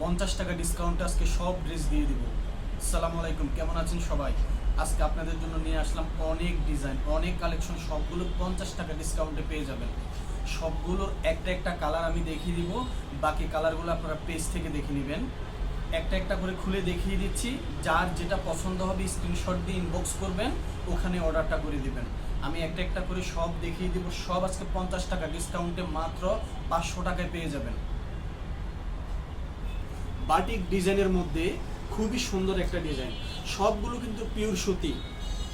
50 টাকা ডিসকাউন্টে আজকে সব ড্রেস দিয়ে দিব। আসসালামু আলাইকুম, কেমন আছেন সবাই? আজকে আপনাদের জন্য নিয়ে আসলাম অনেক ডিজাইন, অনেক কালেকশন, সবগুলো 50 টাকা ডিসকাউন্টে পেয়ে যাবেন। সবগুলোর একটা একটা কালার আমি দেখিয়ে দিব, বাকি কালারগুলো আপনারা পেজ থেকে দেখে নেবেন। একটা একটা করে খুলে দেখিয়ে দিচ্ছি, যার যেটা পছন্দ হবে স্ক্রিনশট দিয়ে ইনবক্স করবেন, ওখানে অর্ডারটা করে দিবেন। আমি একটা একটা করে সব দেখিয়ে দিব। সব আজকে 50 টাকা ডিসকাউন্টে মাত্র 500 টাকায় পেয়ে যাবেন। বাটিক ডিজাইনের মধ্যে খুবই সুন্দর একটা ডিজাইন, সবগুলো কিন্তু পিওর সুতি।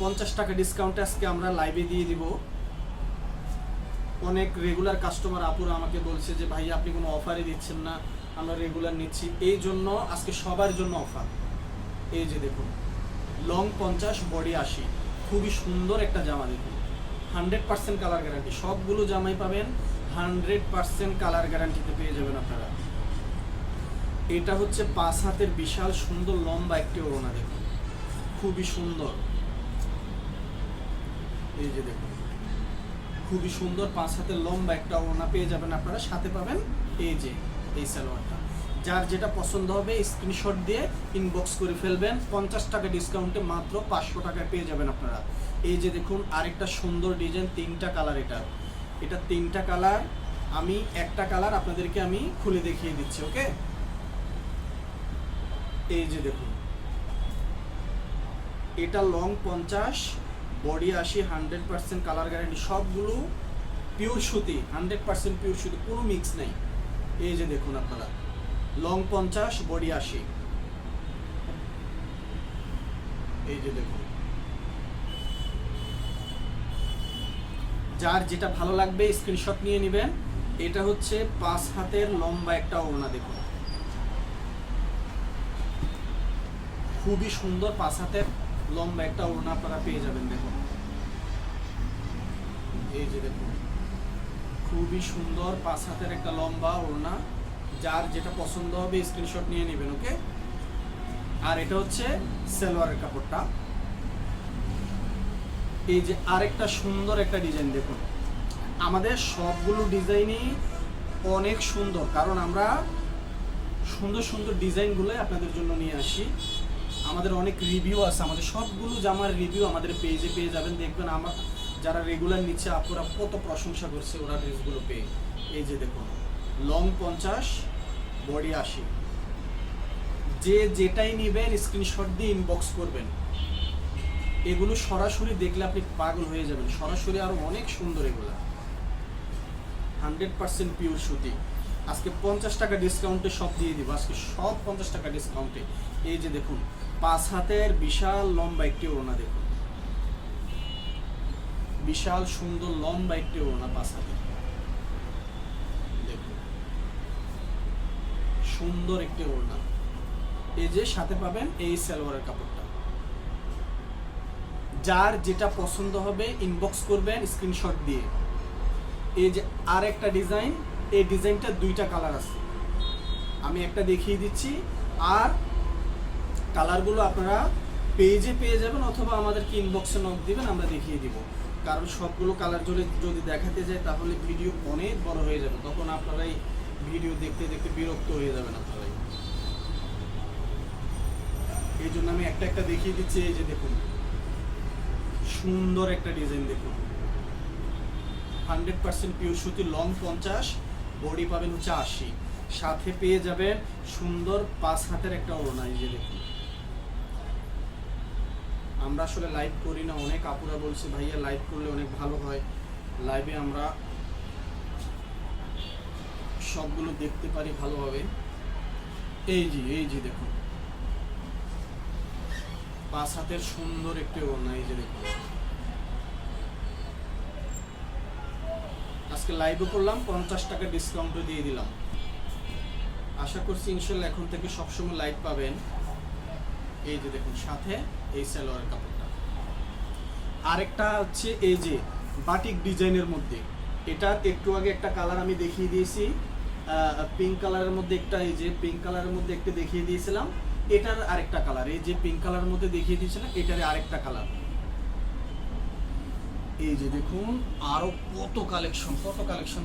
50 টাকা ডিসকাউন্টে আজকে আমরা লাইভে দিয়ে দিব। অনেক রেগুলার কাস্টমার আপুরা আমাকে বলছে যে ভাই আপনি কোনো অফারই দিচ্ছেন না, আমরা রেগুলার নিচ্ছি, এই জন্য আজকে সবার জন্য অফার। এই যে দেখুন, লং 50, বডি 80, খুবই সুন্দর একটা জামা। দেখুন 100% কালার গ্যারান্টি, সবগুলো জামাই পাবেন 100% কালার গ্যারান্টিতে পেয়ে যাবেন আপনারা। এটা হচ্ছে 5 হাতের বিশাল সুন্দর লম্বা একটি ওড়না। দেখুন খুবই সুন্দর। এই যে দেখুন খুবই সুন্দর 5 হাতের লম্বা একটা ওড়না পেয়ে যাবেন আপনারা। সাথে পাবেন এই যে এই সালোয়ারটা। যার যেটা পছন্দ হবে স্ক্রিনশট দিয়ে ইনবক্স করে ফেলবেন। 50 টাকা ডিসকাউন্টে মাত্র 500 টাকায় পেয়ে যাবেন আপনারা। এই যে দেখুন আরেকটা সুন্দর ডিজাইন, 3টা কালার। এটা 3টা কালার। আমি একটা কালার আপনাদেরকে আমি খুলে দেখিয়ে দিচ্ছি। ওকে, এই যে দেখুন, এটা লং 50, বডি 80, 100% কালার গ্যারান্টি, সবগুলো পিওর সুতি, 100% পিওর সুতি, কোনো মিক্স নেই। এই যে দেখুন আপনারা, লং 50, বডি 80। এই যে দেখুন, যার যেটা ভালো লাগবে স্ক্রিনশট নিয়ে নেবেন। এটা হচ্ছে 5 হাতের লম্বা একটা ওড়না। দেখুন খুবই সুন্দর 5 হাতের লম্বা একটা ওড়না আপনারা পেয়ে যাবেন। দেখুন এই যে দেখুন, খুবই সুন্দর 5 হাতের একটা লম্বা ওড়না। যার যেটা পছন্দ হবে স্ক্রিনশট নিয়ে নেবেন। ওকে, আর এটা হচ্ছে সালোয়ারের কাপড়টা। এই যে আরেকটা সুন্দর একটা ডিজাইন। দেখুন আমাদের সবগুলো ডিজাইনই অনেক সুন্দর, কারণ আমরা সুন্দর সুন্দর ডিজাইনগুলো আপনাদের জন্য নিয়ে আসি। আমাদের অনেক রিভিউ আছে, আমাদের সবগুলো জামার রিভিউ আমাদের পেজে পেয়ে যাবেন। দেখবেন আমার যারা রেগুলার নিচ্ছে আপুরা কত প্রশংসা করছে ওরা ড্রেসগুলো পেয়ে। এই যে দেখুন, লং 50, বডি 80। যে যেটাই নেবেন স্ক্রিনশট দিয়ে ইনবক্স করবেন। এগুলো সরাসরি দেখলে আপনি পাগল হয়ে যাবেন, সরাসরি আরও অনেক সুন্দর। এগুলো 100% পিওর সুতি। আজকে 50 টাকা ডিসকাউন্টে সব দিয়ে দিব। আজকে সব 50 টাকা ডিসকাউন্টে। এই যে দেখুন 5 হাতের বিশাল লম্বা একটি ওড়না। দেখুন বিশাল সুন্দর লম্বা একটি ওড়না 5 হাতের। দেখুন সুন্দর একটি ওড়না। এই যে সাথে পাবেন এই সালোয়ারের কাপড়টা। যার যেটা পছন্দ হবে ইনবক্স করবেন স্ক্রিনশট দিয়ে। এই যে আর একটা ডিজাইন, এই ডিজাইনটা 2টা কালার আছে, আমি একটা দেখিয়ে দিচ্ছি। আর কালারগুলো আপনারা পেজে পেয়ে যাবেন, অথবা আমাদেরকে ইনবক্সে নক দিবেন, আমরা দেখিয়ে দিব। কারণ সবগুলো কালার যদি দেখাতে যায় তাহলে ভিডিও অনেক বড় হয়ে যাবে, তখন আপনারাই ভিডিও দেখতে দেখতে বিরক্ত হয়ে যাবেন আপনারাই। এই জন্য আমি একটা একটা দেখিয়ে দিচ্ছি। এই যে দেখুন সুন্দর একটা ডিজাইন। দেখুন 100% পিওর সুতি, লং 50, বডি পাবেন হচ্ছে 80। সাথে পেয়ে যাবেন সুন্দর 5 হাতের একটা ওড়না। এই যে দেখুন, আমরা আসলে লাইভ করি না, অনেক আপুরা বলছে ভাইয়া লাইভ করলে অনেক ভালো হয়, লাইভে আমরা সবগুলো দেখতে পারি ভালোভাবে। এই যে দেখুন 5 হাতের সুন্দর একটি ওড়না। এই যে দেখুন, আজকে লাইভও করলাম, 50 টাকা ডিসকাউন্টও দিয়ে দিলাম। আশা করছি ইনশাল্লাহ এখন থেকে সবসময় লাইভ পাবেন। এই যে দেখুন সাথে এই সালোয়ারের কাপড়টা। আরেকটা হচ্ছে এই যে বাটিক ডিজাইনের মধ্যে, এটার একটু আগে একটা কালার আমি দেখিয়ে দিয়েছি, পিঙ্ক কালারের মধ্যে একটা, এই যে পিঙ্ক কালারের মধ্যে একটা দেখিয়ে দিয়েছিলাম। এটার আরেকটা কালার, এই যে পিঙ্ক কালারের মধ্যে দেখিয়ে দিয়েছিলাম, এটার আরেকটা কালার। এই যে দেখুন আরো কত কালেকশন